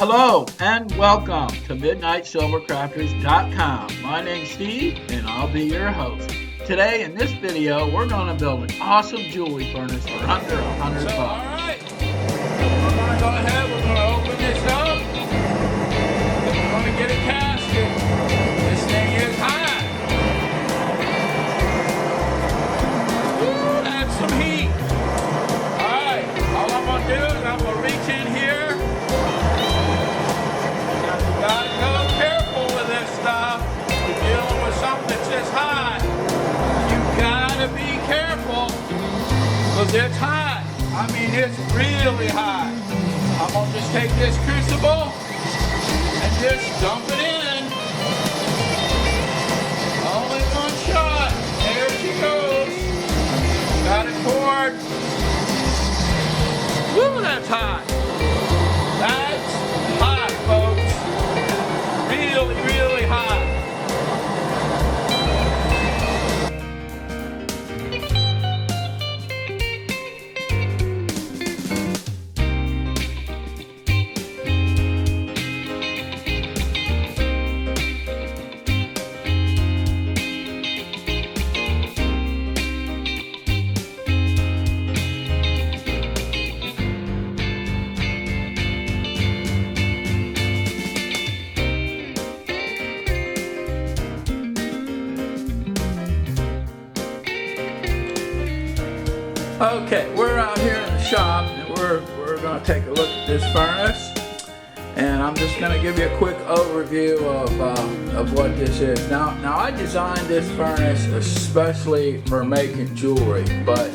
Hello and welcome to MidnightSilverCrafters.com. My name's Steve and I'll be your host. Today in this video we're going to build an awesome jewelry furnace for under $100. Alright, we're going to go ahead, we're going to open this up, and we're going to get a casket. This thing is hot. Woo, that's some heat. Alright, all I'm going to do is I'm going to reach in here. Now you got to go careful with this stuff. You're dealing with something that's this hot. You got to be careful because it's hot. I mean, it's really hot. I'm going to just take this crucible and just dump it in. All in one shot. There she goes. Got it poured. Woo, that's hot. That's hot, folks. Really, really hot. Okay, we're out here in the shop and we're going to take a look at this furnace, and I'm just going to give you a quick overview of what this is. Now I designed this furnace especially for making jewelry, but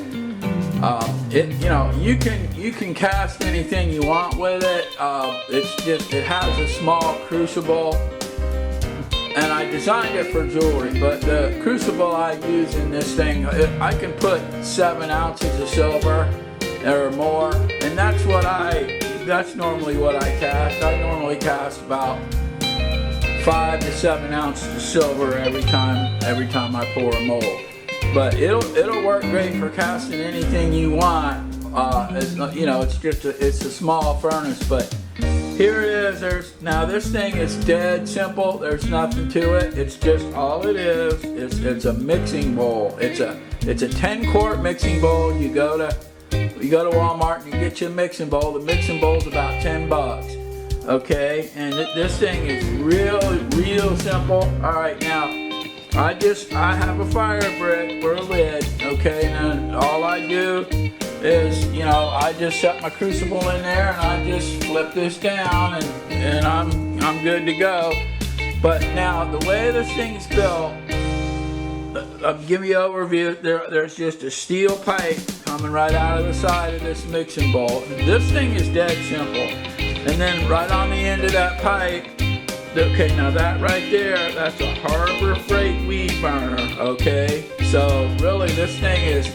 you can cast anything you want with it. It has a small crucible. And I designed it for jewelry, but the crucible I use in this thing, I can put 7 ounces of silver or more, and that's normally what I cast. I normally cast about 5 to 7 ounces of silver every time I pour a mold. But it'll work great for casting anything you want. It's a small furnace, but here it is. Now this thing is dead simple. There's nothing to it. It's just all it is. It's a mixing bowl. It's a 10-quart mixing bowl. You go to Walmart and you get you a mixing bowl. The mixing bowl's about $10. Okay, and this thing is real simple. All right, now I have a fire brick for a lid. Okay, and all I do is, I just set my crucible in there and I just flip this down and I'm good to go. But now the way this thing's built, I'll give you an overview. There's just a steel pipe coming right out of the side of this mixing bowl. This thing is dead simple. And then right on the end of that pipe, okay, now that right there, that's a Harbor Freight weed burner. Okay, so really this thing is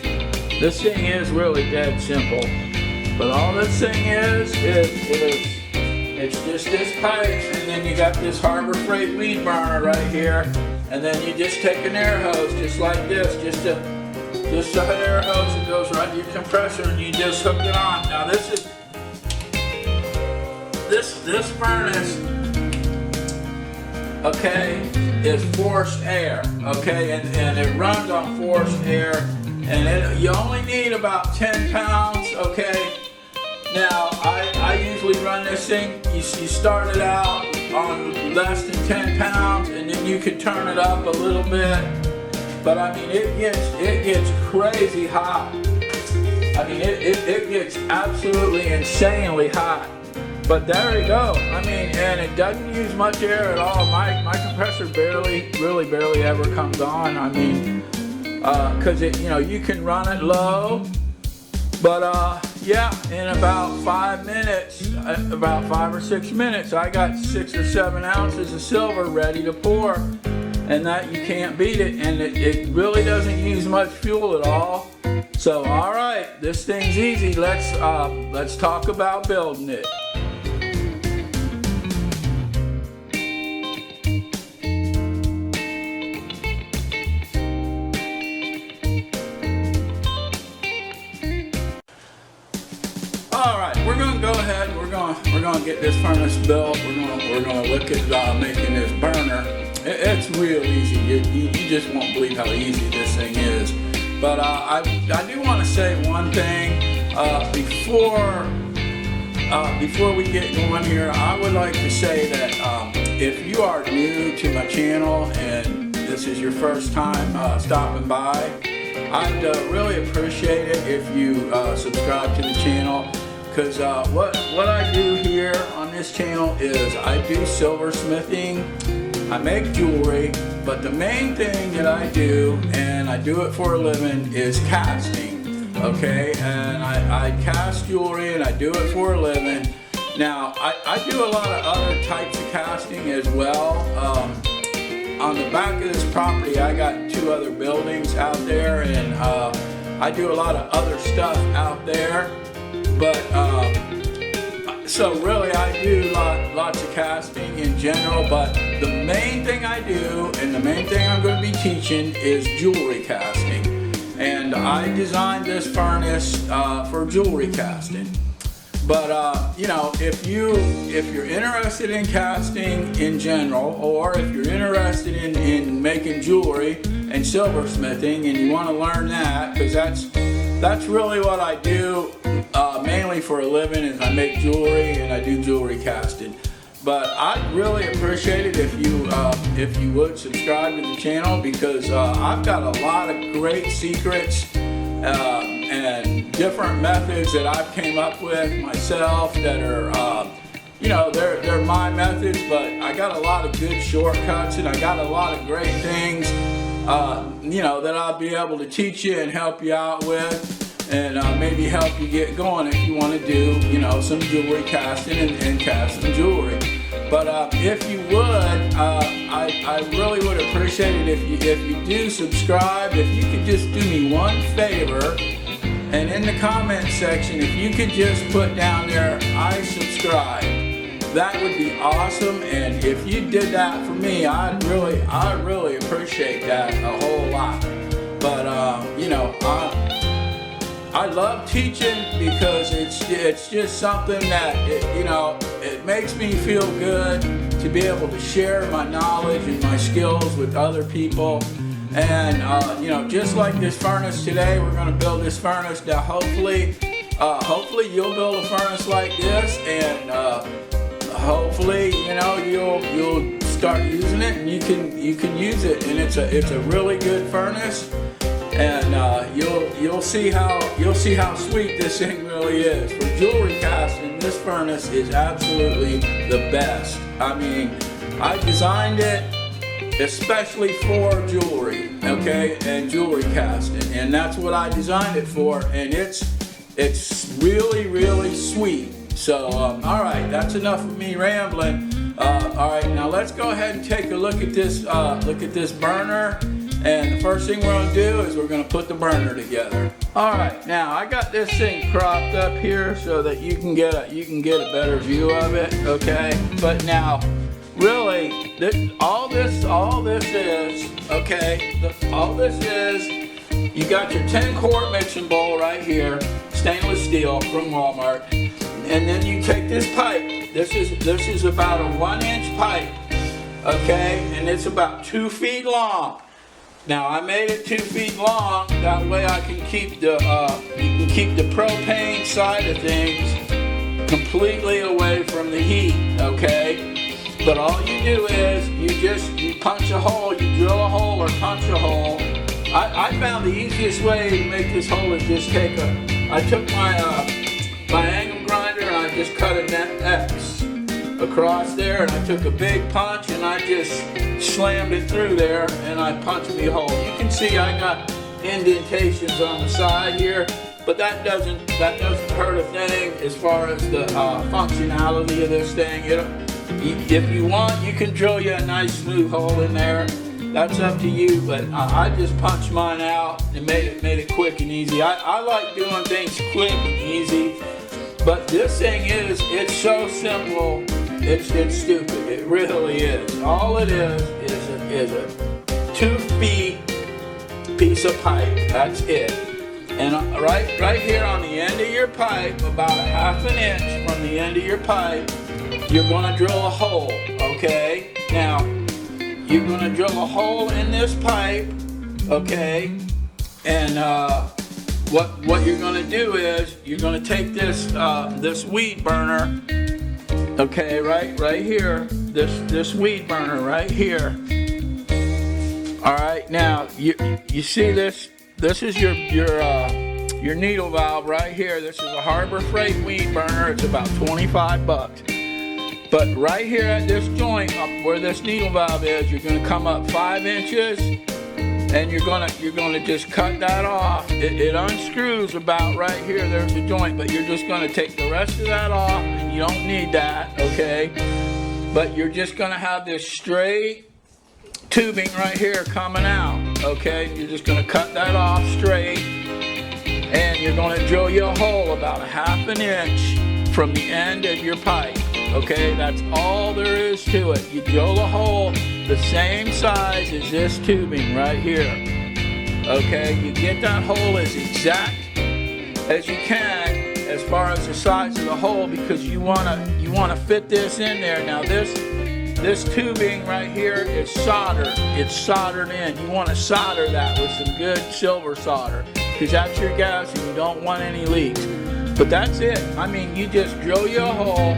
really dead simple. But all this thing is it's just this pipe, and then you got this Harbor Freight weed burner right here, and then you just take an air hose just like this, just an air hose that goes right to your compressor, and you just hook it on. Now this furnace, okay, is forced air, okay, and it runs on forced air. And you only need about 10 pounds, okay? Now, I usually run this thing, you start it out on less than 10 pounds, and then you can turn it up a little bit. But I mean, it gets crazy hot. I mean, it gets absolutely insanely hot. But there you go. I mean, and it doesn't use much air at all. My compressor really barely ever comes on. I mean, because you can run it low, but yeah, in about 5 minutes, about 5 or 6 minutes, I got 6 or 7 ounces of silver ready to pour, and that you can't beat it, and it really doesn't use much fuel at all. So all right, this thing's easy. Let's talk about building it. All right, we're going to go ahead and we're we're gonna get this furnace built. We're gonna look at making this burner. It's real easy. You just won't believe how easy this thing is. But I do want to say one thing before we get going here. I would like to say that if you are new to my channel and this is your first time stopping by, I'd really appreciate it if you subscribe to the channel, because what I do here on this channel is I do silversmithing. I make jewelry, but the main thing that I do, and I do it for a living, is casting, okay? And I cast jewelry and I do it for a living. Now, I do a lot of other types of casting as well. On the back of this property, I got 2 other buildings out there, and I do a lot of other stuff out there. But so really, I do lots of casting in general, but the main thing I do, and the main thing I'm going to be teaching, is jewelry casting. And I designed this furnace for jewelry casting. But you know, if you're interested in casting in general, or if you're interested in making jewelry and silversmithing, and you want to learn that, because that's really what I do mainly for a living, is I make jewelry and I do jewelry casting. But I'd really appreciate it if you would subscribe to the channel, because I've got a lot of great secrets and different methods that I've came up with myself that are you know, they're my methods, but I got a lot of good shortcuts, and I got a lot of great things you know, that I'll be able to teach you and help you out with, and maybe help you get going if you want to do, you know, some jewelry casting and cast some jewelry. But if you would, I really would appreciate it if you do subscribe. If you could just do me one favor, and in the comment section, if you could just put down there, I subscribe, that would be awesome. And if you did that for me, I'd really appreciate that a whole lot. But you know, I love teaching, because it's just something that you know, it makes me feel good to be able to share my knowledge and my skills with other people. And you know, just like this furnace today, we're going to build this furnace. Now hopefully you'll build a furnace like this, and hopefully, you know, you'll start using it, and you can use it, and it's a really good furnace. And you'll see how sweet this thing really is. For jewelry casting, this furnace is absolutely the best. I mean, I designed it especially for jewelry, okay, and jewelry casting, and that's what I designed it for. And it's really sweet. So all right, that's enough of me rambling. All right, now let's go ahead and take a look at this burner. And the first thing we're going to do is we're going to put the burner together. All right, now I got this thing cropped up here so that you can get a better view of it, okay? But now, really, all this is, okay? All this is, you got your 10-quart mixing bowl right here, stainless steel from Walmart, and then you take this pipe. This is about a 1-inch pipe, okay? And it's about 2 feet long. Now I made it 2 feet long, that way I can keep the you can keep the propane side of things completely away from the heat, okay? But all you do is you punch a hole, you drill a hole or punch a hole. I found the easiest way to make this hole is just I took my angle grinder and I just cut a net X across there, and I took a big punch and I just slammed it through there, and I punched me a hole. You can see I got indentations on the side here, but that doesn't hurt a thing as far as the functionality of this thing. If you want, you can drill you a nice smooth hole in there. That's up to you, but I just punched mine out and made it quick and easy. I like doing things quick and easy, but this thing it's so simple. It's stupid. It really is. All it is a 2 feet piece of pipe. That's it. And right here on the end of your pipe, about 1/2 inch from the end of your pipe, you're going to drill a hole, okay? Now, you're going to drill a hole in this pipe, okay? And what you're going to do is you're going to take this this weed burner, okay, right here, this weed burner right here. All right, now you see this? This is your needle valve right here. This is a Harbor Freight weed burner. It's about 25 bucks. But right here at this joint, up where this needle valve is, you're going to come up 5 inches, and you're gonna just cut that off. It unscrews about right here. There's a joint, but you're just going to take the rest of that off, and you don't need that, okay? But you're just going to have this straight tubing right here coming out, okay? You're just going to cut that off straight, and you're going to drill you a hole about 1/2 inch from the end of your pipe, okay? That's all there is to it. You drill a hole the same size as this tubing right here, okay? You get that hole as exact as you can as far as the size of the hole, because you want to fit this in there. Now this tubing right here is soldered. It's soldered in. You want to solder that with some good silver solder, because that's your gas and you don't want any leaks. But that's it. I mean, you just drill you a hole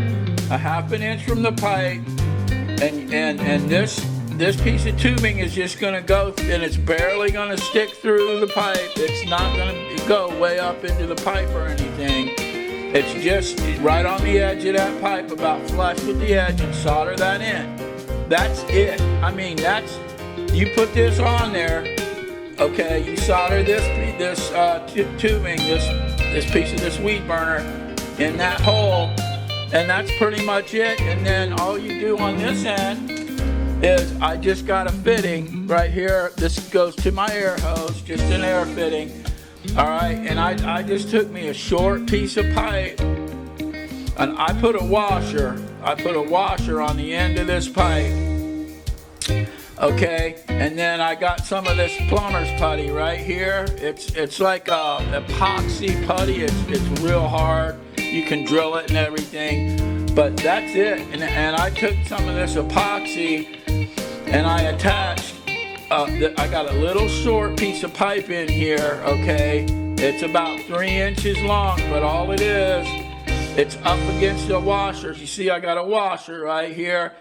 1/2 inch from the pipe, and this piece of tubing is just going to go, and it's barely going to stick through the pipe. It's not going to go way up into the pipe or anything. It's just right on the edge of that pipe, about flush with the edge, and solder that in. That's it. I mean, you put this on there, okay? You solder this tubing, this piece of this weed burner in that hole, and that's pretty much it. And then all you do on this end is I just got a fitting right here. This goes to my air hose, just an air fitting. All right, and I just took me a short piece of pipe, and I put a washer on the end of this pipe, okay? And then I got some of this plumber's putty right here. It's like epoxy putty. It's real hard. You can drill it and everything, but that's it. And I took some of this epoxy and I attached. I got a little short piece of pipe in here, okay? It's about 3 inches long, but all it is, it's up against the washers. You see, I got a washer right here,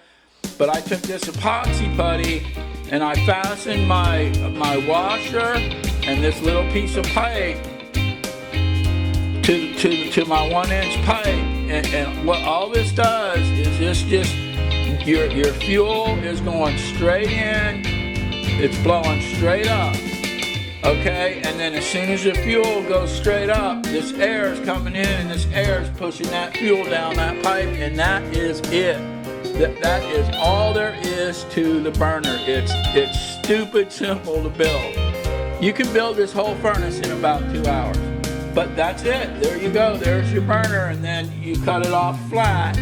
but I took this epoxy putty and I fastened my washer and this little piece of pipe to my 1 inch pipe, and what all this does is this your fuel is going straight in. It's blowing straight up, okay? And then as soon as the fuel goes straight up, this air is coming in, and this air is pushing that fuel down that pipe, and that is it. That is all there is to the burner. It's stupid simple to build. You can build this whole furnace in about 2 hours, but that's it. There you go. There's your burner, and then you cut it off flat.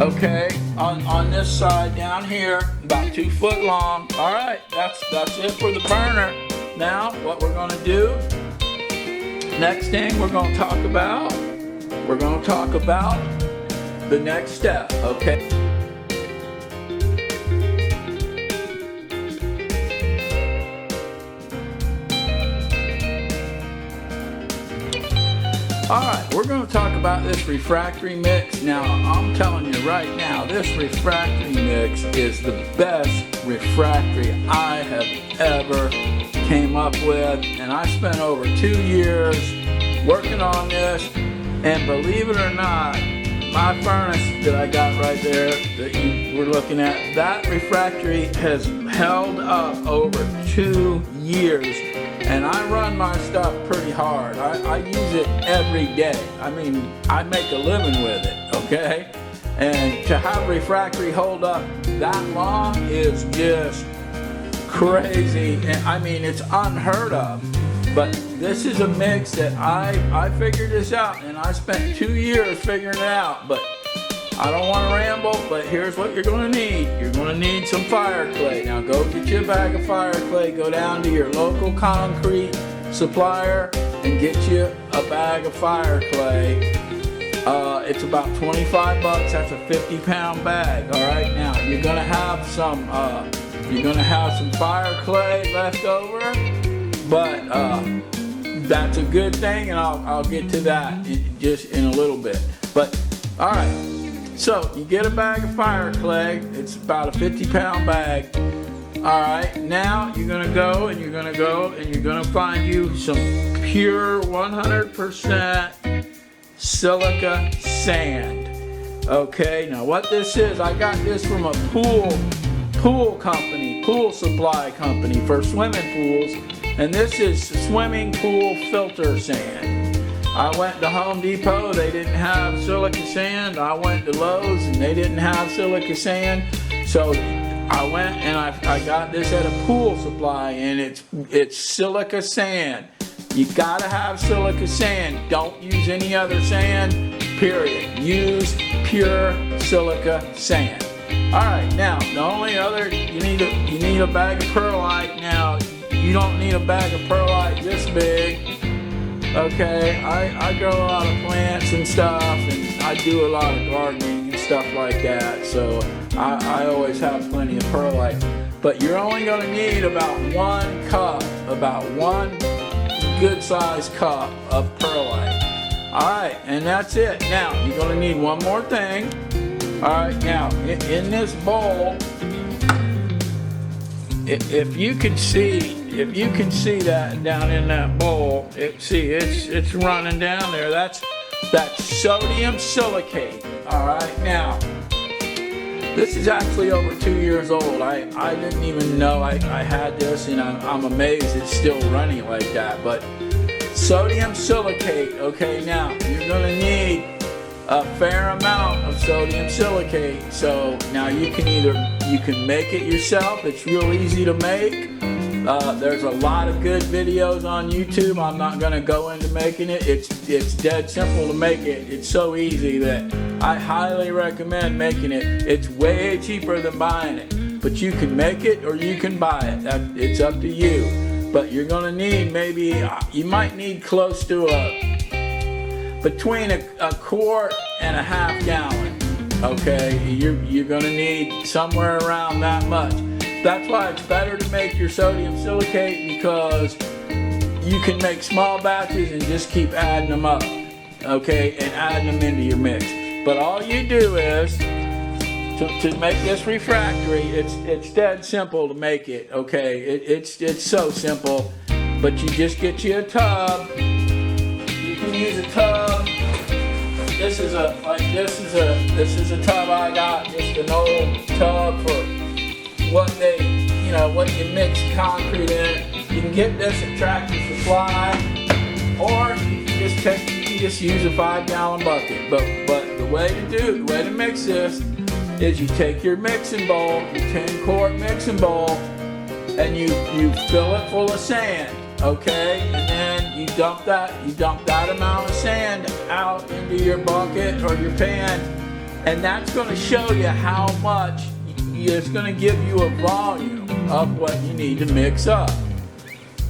Okay, on this side down here, about 2 foot long. All right, that's it for the burner. Now, what we're going to do, next thing we're going to talk about the next step, okay? Alright, we're going to talk about this refractory mix. Now, I'm telling you right now, this refractory mix is the best refractory I have ever came up with. And I spent over 2 years working on this. And believe it or not, my furnace that I got right there that you were looking at, that refractory has held up over 2 years. And I run my stuff pretty hard. I use it every day. I mean, I make a living with it, okay? And to have refractory hold up that long is just crazy. And I mean, it's unheard of. But this is a mix that I figured this out, and I spent 2 years figuring it out. But I don't want to ramble, but here's what you're going to need. You're going to need some fire clay. Now go get you a bag of fire clay. Go down to your local concrete supplier and get you a bag of fire clay. It's about 25 bucks. That's a 50-pound bag. All right, now you're gonna have some fire clay left over, but that's a good thing, and I'll get to that just in a little bit. But all right, so you get a bag of fire clay. It's about a 50-pound bag. All right, now you're gonna go and you're gonna find you some pure 100% silica sand. Okay, now what this is, I got this from a pool supply company for swimming pools, and this is swimming pool filter sand. I went to Home Depot, they didn't have silica sand. I went to Lowe's and they didn't have silica sand. So I went and I got this at a pool supply, and it's silica sand. You gotta have silica sand. Don't use any other sand, period. Use pure silica sand. All right, now the only other, you need a bag of perlite. Now you don't need a bag of perlite this big. Okay, I grow a lot of plants and stuff, and I do a lot of gardening and stuff like that, so I always have plenty of perlite. But you're only going to need about one good-sized cup of perlite. All right, and that's it. Now you're going to need one more thing. All right, now in this bowl, if you can see that down in that bowl, it's running down there. That's sodium silicate. All right, now this is actually over 2 years old. I didn't even know I had this, and I'm amazed it's still running like that. But sodium silicate. Okay, now you're gonna need a fair amount of sodium silicate. So now you can make it yourself. It's real easy to make. There's a lot of good videos on YouTube. I'm not going to go into making it. It's dead simple to make it. It's so easy that I highly recommend making it. It's way cheaper than buying it. But you can make it or you can buy it. It's up to you. But you're going to need you might need close to between a quart and a half gallon. Okay, you're going to need somewhere around that much. That's why it's better to make your sodium silicate, because you can make small batches and just keep adding them up, okay, and adding them into your mix. But all you do is, to make this refractory, it's dead simple to make it, okay. It's so simple, but you just get you a tub. You can use a tub. This is a tub I got, just an old tub for what you mix concrete in. You can get this at Tractor Supply, or you can just use a 5-gallon bucket. But the way to mix this is you take your mixing bowl, your 10-quart mixing bowl, and you fill it full of sand, okay? And then you dump that amount of sand out into your bucket or your pan, and that's going to show you how much. It's going to give you a volume of what you need to mix up.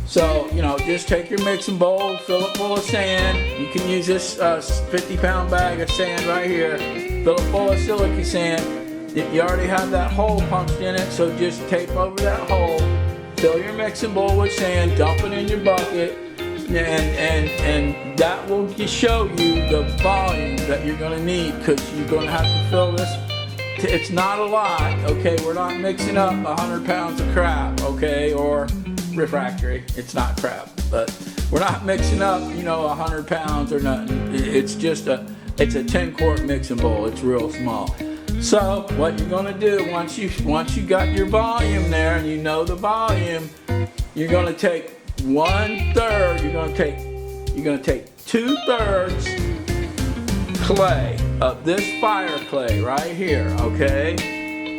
So, just take your mixing bowl, fill it full of sand. You can use this 50-pound bag of sand right here. Fill it full of silica sand. You already have that hole punched in it, so just tape over that hole. Fill your mixing bowl with sand, dump it in your bucket, and that will just show you the volume that you're going to need, because you're going to have to fill this. It's not a lot, okay? We're not mixing up 100 pounds of crap, okay? Or refractory. It's not crap, but we're not mixing up, 100 pounds or nothing. It's just it's a 10-quart mixing bowl. It's real small. So what you're gonna do once you got your volume there, and you know the volume, you're gonna take 1/3. You're gonna take 2/3 clay of this fire clay right here, okay?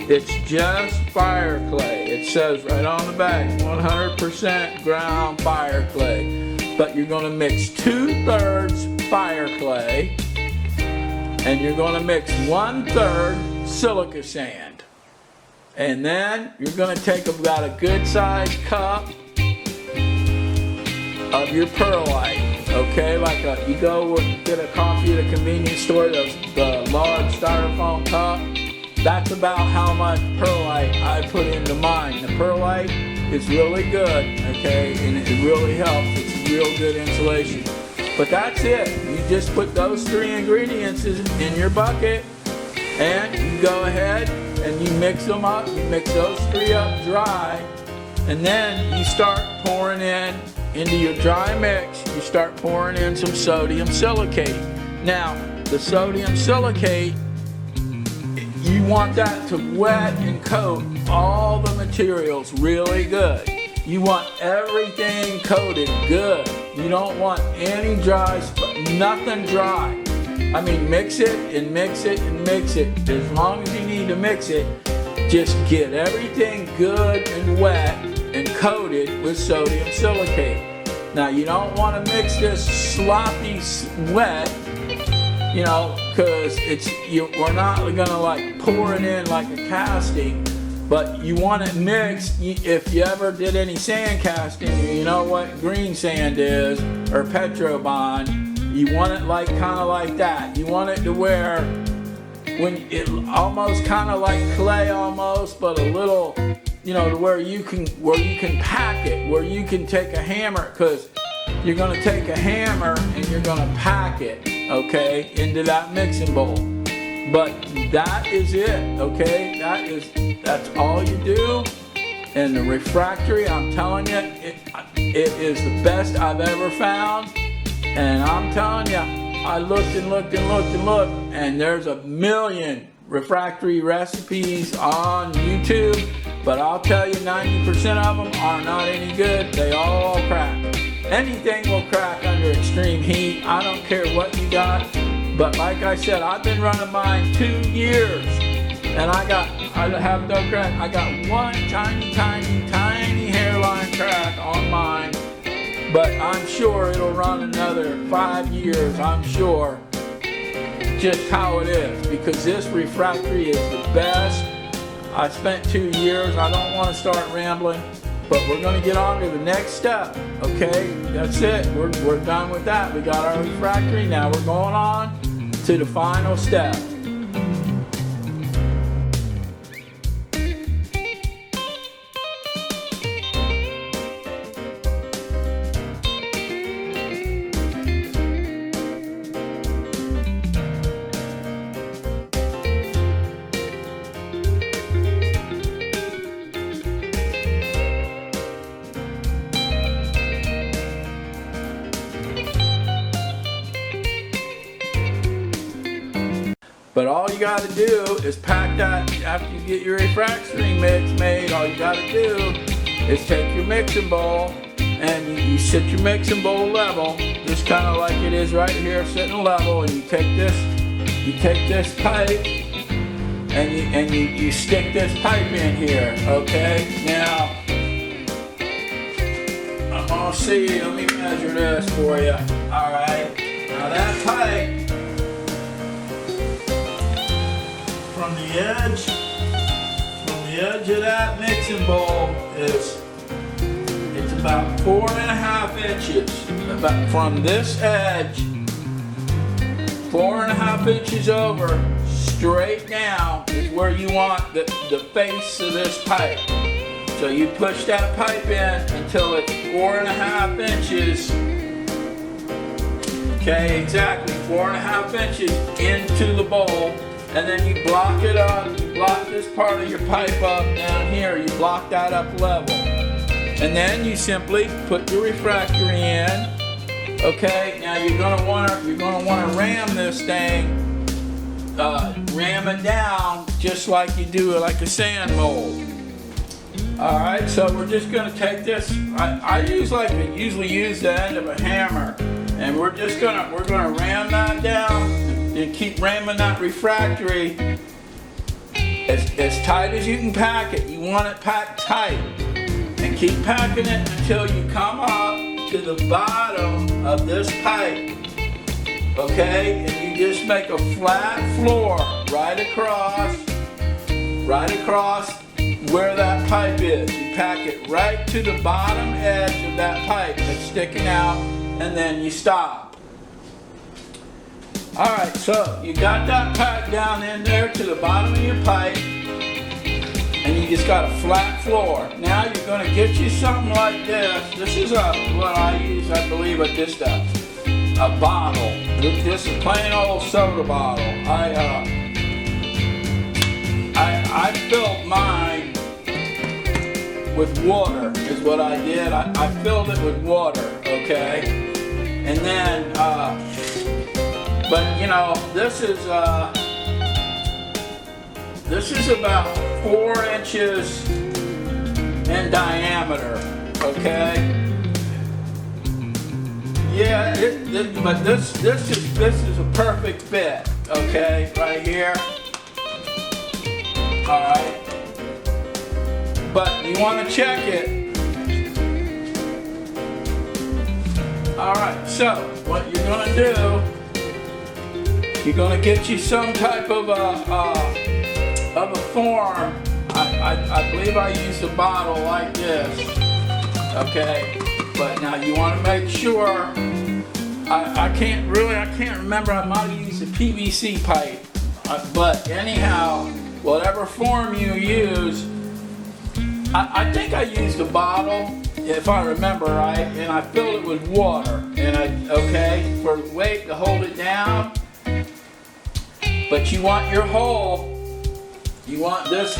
It's just fire clay. It says right on the back, 100% ground fire clay. But you're gonna mix 2/3 fire clay, and you're gonna mix 1/3 silica sand. And then you're gonna take about a good sized cup of your perlite. okay? Like you go get a coffee at a convenience store, the large styrofoam cup. That's about how much perlite I put into mine. The perlite is really good, okay, and it really helps. It's real good insulation. But that's it. You just put those 3 ingredients in your bucket, and you go ahead and you mix them up. You mix those 3 up dry, and then you start pouring into your dry mix. You start pouring in some sodium silicate. Now, the sodium silicate, you want that to wet and coat all the materials really good. You want everything coated good. You don't want any dry, nothing dry. I mean, mix it and mix it and mix it. As long as you need to mix it, just get everything good and wet and coated with sodium silicate. Now, you don't want to mix this sloppy wet, you know, because we're not gonna like pour it in like a casting, but you want it mixed. If you ever did any sand casting, you know what green sand is, or Petrobond. You want it like kind of like that. You want it to where when it almost kind of like clay almost, but a little, you know, to where you can pack it, where you can take a hammer, because you're going to take a hammer and you're going to pack it, okay, into that mixing bowl. But that is it, okay? That's all you do. And the refractory, I'm telling you, it is the best I've ever found. And I'm telling you, I looked and looked and looked and looked, and there's a million refractory recipes on YouTube. But I'll tell you, 90% of them are not any good. They all crack. Anything will crack under extreme heat. I don't care what you got. But like I said, I've been running mine 2 years, and I have no crack. I got one tiny hairline crack on mine, but I'm sure it'll run another 5 years. I'm sure. Just how it is, because this refractory is the best. I spent 2 years. I don't want to start rambling, but we're going to get on to the next step. Okay, that's it. We're done with that. We got our refractory. Now we're going on to the final step. But all you got to do is pack that. After you get your refractory mix made, all you got to do is take your mixing bowl and you sit your mixing bowl level, just kind of like it is right here, sitting level, and you take this pipe and you stick this pipe in here. Okay, now I'm gonna see. Let me measure this for you. All right, now that pipe, from the edge of that mixing bowl it's about 4.5 inches. About from this edge, 4.5 inches over, straight down is where you want the face of this pipe. So you push that pipe in until it's 4.5 inches. Okay, exactly 4.5 inches into the bowl. And then you block it up, you block this part of your pipe up down here, you block that up level. And then you simply put your refractory in. Okay, now you're gonna wanna ram this thing, ram it down just like you do like a sand mold. Alright, so we're just gonna take this, I usually use the end of a hammer, and we're gonna ram that down. And keep ramming that refractory as tight as you can pack it. You want it packed tight. And keep packing it until you come up to the bottom of this pipe. Okay? And you just make a flat floor right across where that pipe is. You pack it right to the bottom edge of that pipe that's sticking out and then you stop. Alright, so you got that pipe down in there to the bottom of your pipe, and you just got a flat floor. Now you're going to get you something like this. This is what I use, I believe, at this stuff. A bottle. Just a plain old soda bottle. I filled mine with water, is what I did. I filled it with water, okay? And then, but you know, this is about 4 inches in diameter, okay? Yeah, but this is a perfect fit, okay, right here. All right, but you want to check it. All right, so what you're gonna do, you're gonna get you some type of a form. I believe I used a bottle like this, okay? But now you want to make sure. I can't remember. I might have used a PVC pipe, but anyhow, whatever form you use, I think I used a bottle, if I remember right, and I filled it with water, and for weight to hold it down. But you want your hole. You want this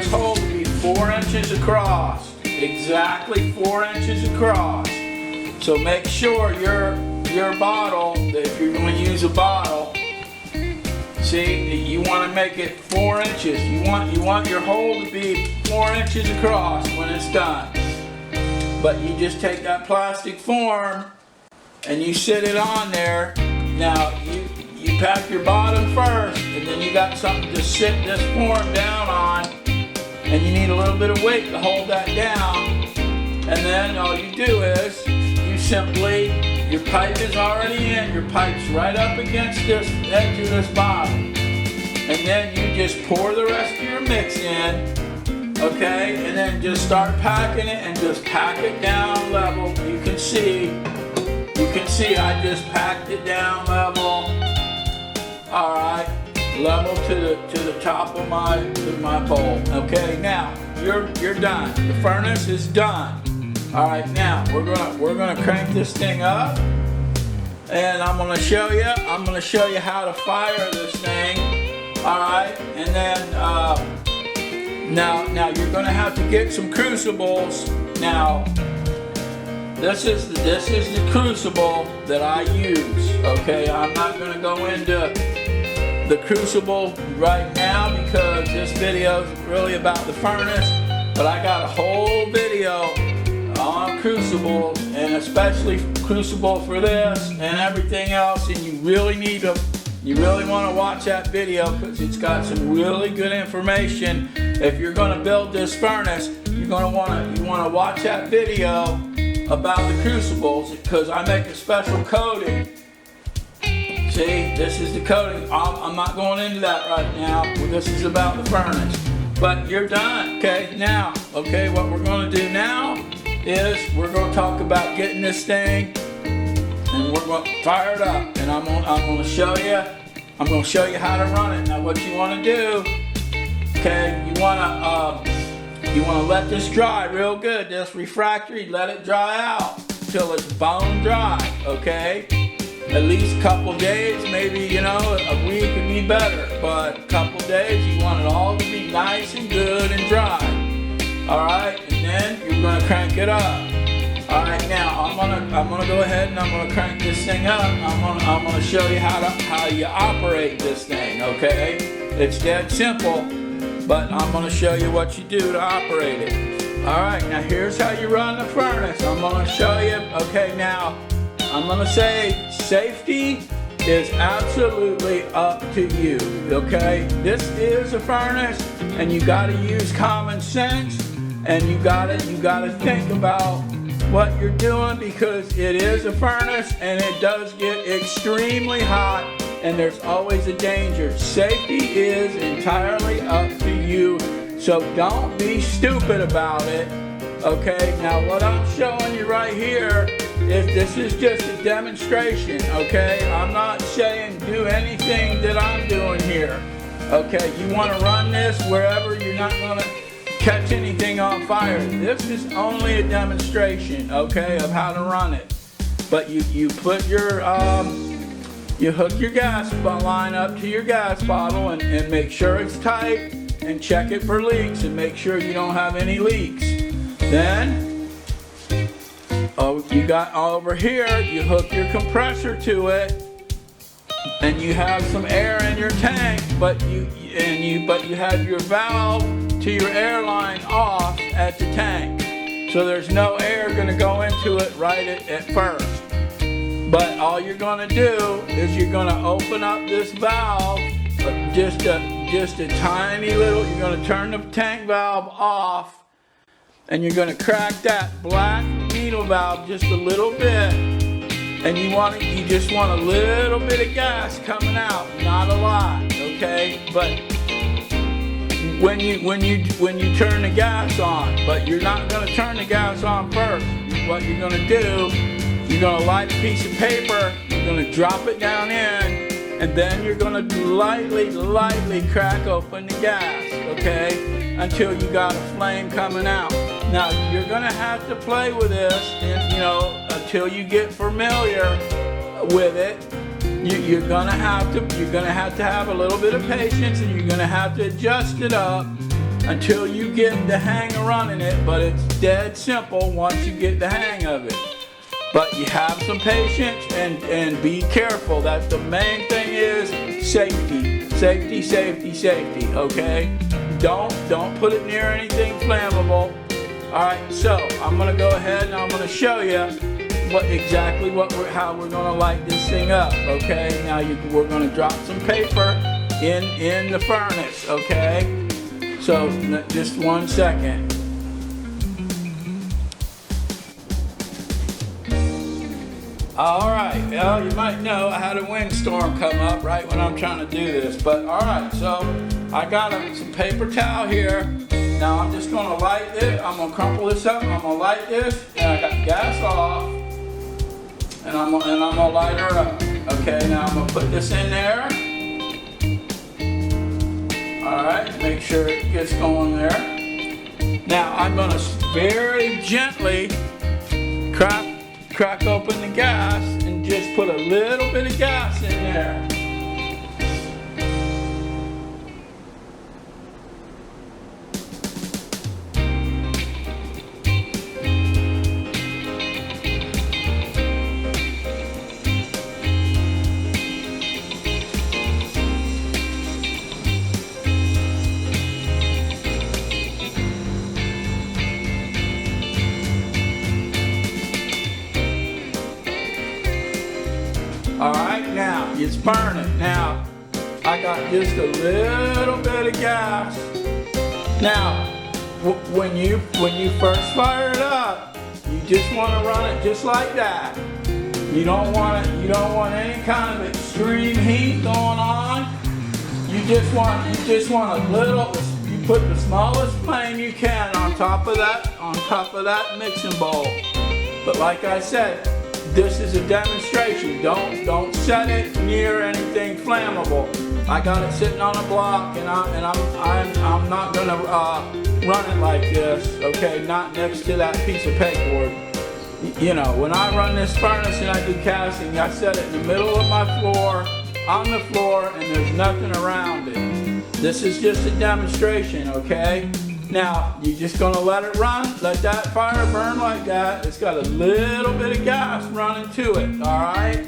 hole to be 4 inches across, exactly 4 inches across. So make sure your bottle, if you're going to use a bottle, see, you want to make it 4 inches. You want your hole to be 4 inches across when it's done. But you just take that plastic form and you sit it on there. Now you pack your bottom first, and then you got something to sit this form down on, and you need a little bit of weight to hold that down. And then all you do is your pipe is already in, your pipe's right up against this edge of this bottle. And then you just pour the rest of your mix in, okay? And then just start packing it and just pack it down level. You can see I just packed it down level. All right, level to the top of my bowl. Okay, now you're done. The furnace is done. All right, now we're gonna crank this thing up, and I'm gonna show you how to fire this thing. All right, and then now you're gonna have to get some crucibles. Now this is the crucible that I use. Okay, I'm not gonna go into the crucible right now because this video is really about the furnace, but I got a whole video on crucibles, and especially crucible for this and everything else, and you really want to watch that video because it's got some really good information. If you're going to build this furnace, you want to watch that video about the crucibles, because I make a special coating. See, this is the coating. I'm not going into that right now. This is about the furnace. But you're done. Okay, now, what we're going to do now is we're going to talk about getting this thing, and we're going to fire it up. And I'm going to show you how to run it. Now, what you want to do, okay, you want to let this dry real good. This refractory, let it dry out till it's bone dry. Okay. At least a couple days, maybe, a week would be better, but a couple days, you want it all to be nice and good and dry. All right, and then you're gonna crank it up. All right, now I'm gonna go ahead and I'm gonna crank this thing up. I'm gonna show you how you operate this thing. Okay, it's dead simple, but I'm gonna show you what you do to operate it. All right, now here's how you run the furnace. I'm gonna show you. Okay, now. I'm going to say safety is absolutely up to you, okay? This is a furnace, and you got to use common sense, and you got to think about what you're doing, because it is a furnace and it does get extremely hot, and there's always a danger. Safety is entirely up to you, so don't be stupid about it, okay? Now what I'm showing you right here this is just a demonstration, okay? I'm not saying do anything that I'm doing here, okay? You want to run this wherever you're not going to catch anything on fire. This is only a demonstration, okay, of how to run it. But you put your, you hook your gas line up to your gas bottle and make sure it's tight and check it for leaks and make sure you don't have any leaks. Then, you got over here, you hook your compressor to it and you have some air in your tank, but you have your valve to your air line off at the tank. So there's no air gonna go into it right at first. But all you're gonna do is you're gonna open up this valve, just a tiny little, you're gonna turn the tank valve off and you're gonna crack that black needle valve just a little bit. And you just want a little bit of gas coming out, not a lot, okay? But when you turn the gas on, but you're not gonna turn the gas on first. What you're gonna do, you're gonna light a piece of paper, you're gonna drop it down in, and then you're gonna lightly crack open the gas, okay? Until you got a flame coming out. Now, you're gonna have to play with this, and, until you get familiar with it. You're gonna have to have a little bit of patience, and you're gonna have to adjust it up until you get the hang of running it, but it's dead simple once you get the hang of it. But you have some patience and be careful. That's the main thing is safety. Safety, okay? Don't put it near anything flammable. Alright, so I'm gonna go ahead and I'm gonna show you how we're gonna light this thing up, okay? Now we're gonna drop some paper in the furnace, okay? So just 1 second. Alright, well, you might know I had a windstorm come up right when I'm trying to do this, but alright, so I got some paper towel here. Now I'm just gonna light this, I'm gonna crumple this up, I'm gonna light this, and I got the gas off, and I'm gonna light her up. Okay, now I'm gonna put this in there. Alright, make sure it gets going there. Now I'm gonna very gently crack open the gas and just put a little bit of gas in there. Alright, now it's burning. Now I got just a little bit of gas. Now when you first fire it up, you just want to run it just like that. You don't want any kind of extreme heat going on. You just want a little. You put the smallest flame you can on top of that mixing bowl. But like I said, this is a demonstration. Don't set it near anything flammable. I got it sitting on a block, and I'm not gonna run it like this. Okay, not next to that piece of pegboard. When I run this furnace and I do casting, I set it in the middle of my floor, on the floor, and there's nothing around it. This is just a demonstration, okay? Now, you're just gonna let it run, let that fire burn like that. It's got a little bit of gas running to it, all right?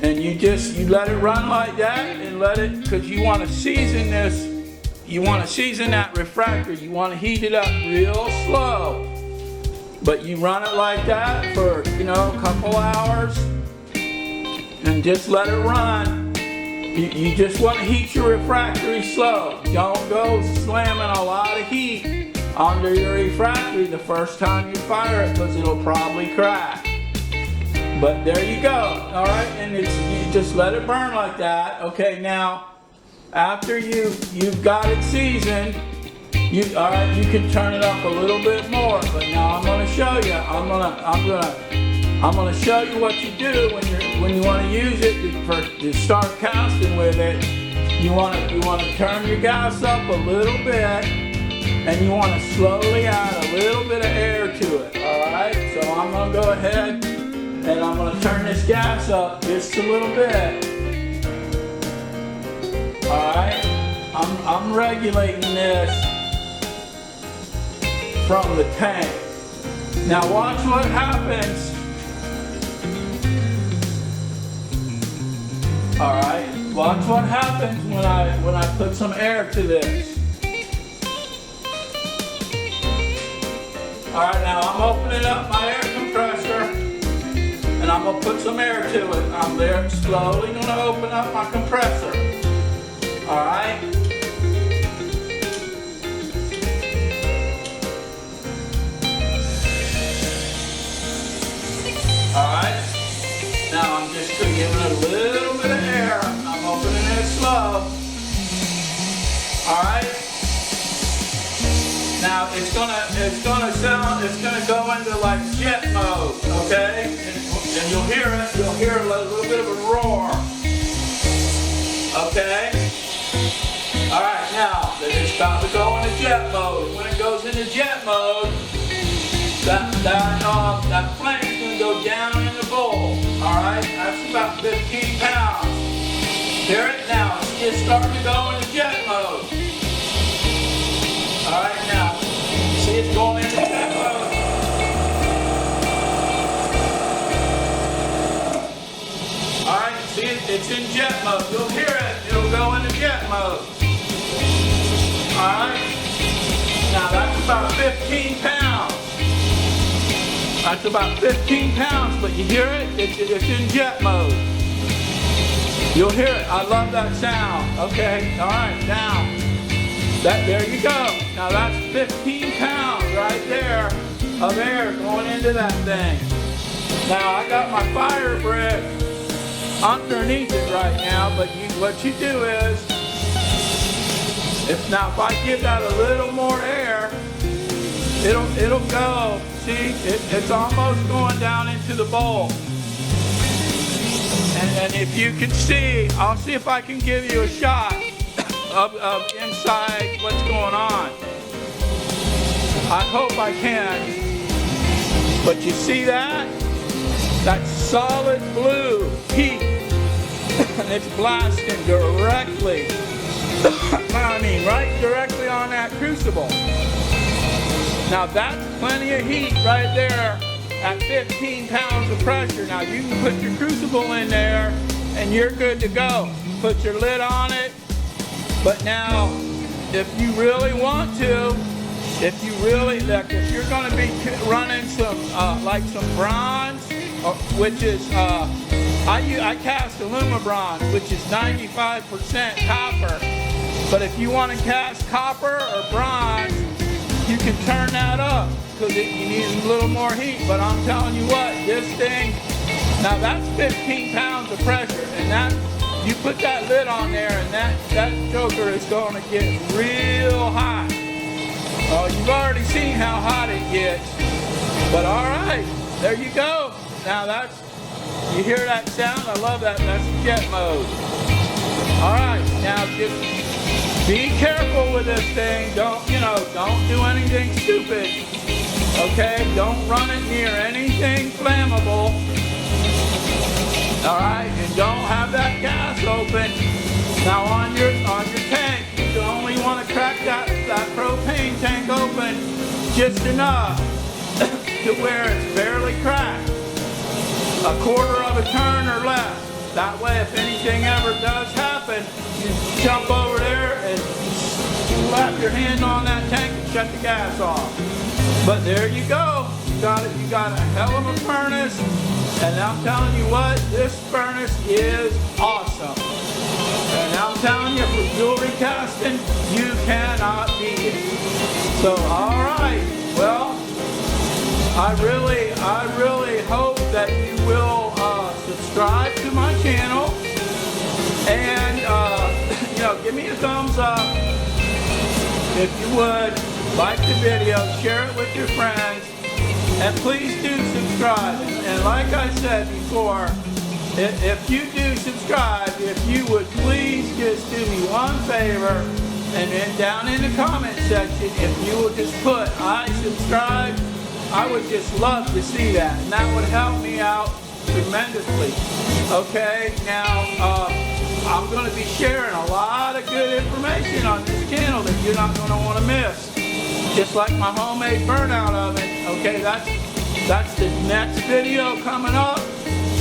And you let it run like that and let it, because you wanna season this, you wanna season that refractory, you wanna heat it up real slow. But you run it like that for, a couple hours and just let it run. You just want to heat your refractory slow. Don't go slamming a lot of heat under your refractory the first time you fire it, because it'll probably crack. But there you go, all right? And you just let it burn like that. Okay, now after you've got it seasoned, you can turn it up a little bit more. But now I'm going to show you. I'm gonna I'm going to show you what you do when you want to use it to start casting with it. You want to turn your gas up a little bit, and you want to slowly add a little bit of air to it. All right. So I'm going to go ahead and I'm going to turn this gas up just a little bit. All right. I'm regulating this from the tank. Now watch what happens. All right, watch what happens when I put some air to this. All right, now I'm opening up my air compressor, and I'm gonna put some air to it. I'm there slowly gonna open up my compressor. All right. Alright, now I'm just giving it a little bit of air. I'm opening it slow. Alright. Now it's gonna go into like jet mode, okay? And you'll hear a little bit of a roar. Okay? Alright, now it's about to go into jet mode. When it goes into jet mode, that flame's going to go down in the bowl. Alright, that's about 15 pounds. Hear it now, it's just starting to go into jet mode. Alright, now, see it's going into jet mode. Alright, see it's in jet mode. You'll hear it, it'll go into jet mode. Alright, now that's about 15 pounds. That's about 15 pounds, but you hear it? It's in jet mode. You'll hear it. I love that sound. Okay, all right, now. There you go. Now that's 15 pounds right there of air going into that thing. Now I got my fire brick underneath it right now, but what you do is, if I give that a little more air, it'll go. See, it's almost going down into the bowl. And if you can see, I'll see if I can give you a shot of inside what's going on. I hope I can. But you see that? That solid blue heat. And it's blasting directly. Right directly on that crucible. Now that's plenty of heat right there at 15 pounds of pressure. Now you can put your crucible in there and you're good to go. Put your lid on it. But now, if you really want to, if you're going to be running some bronze, which is, I cast aluma bronze, which is 95% copper. But if you want to cast copper or bronze, you can turn that up because you need a little more heat. But I'm telling you what, this thing, now that's 15 pounds of pressure, and that you put that lid on there, and that joker is going to get real hot. Oh, you've already seen how hot it gets. But all right, there you go. Now you hear that sound? I love that. That's jet mode. All right, now just be careful with this thing. Don't do anything stupid. Okay? Don't run it near anything flammable. All right? And don't have that gas open. Now on your tank, you only want to crack that propane tank open just enough to where it's barely cracked. A quarter of a turn or less. That way, if anything ever does happen, you jump over there and slap your hand on that tank and shut the gas off. But there you go. You got a hell of a furnace. And I'm telling you what, this furnace is awesome. And I'm telling you, for jewelry casting, you cannot beat it. So, all right. Well, I really hope that you will subscribe to my channel and give me a thumbs up if you would. Like the video, share it with your friends, And please do subscribe. And like I said before, if you do subscribe, if you would please just do me one favor, and then down in the comment section, if you will just put I subscribe, I would just love to see that, and that would help me out tremendously. Okay, now I'm going to be sharing a lot of good information on this channel that you're not going to want to miss. Just like my homemade burnout oven. Okay, that's the next video coming up.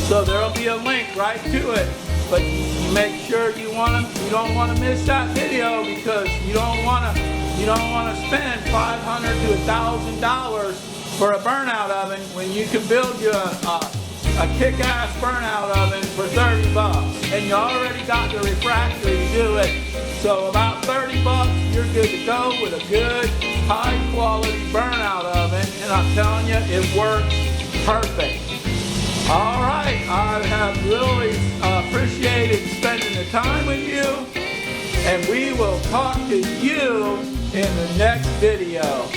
So there'll be a link right to it. But you make sure you don't want to miss that video, because you don't want to spend $500 to $1,000 for a burnout oven when you can build you a kick-ass burnout oven for 30 bucks. And you already got the refractory to do it. So about 30 bucks, you're good to go with a good, high-quality burnout oven. And I'm telling you, it works perfect. All right, I have really appreciated spending the time with you. And we will talk to you in the next video.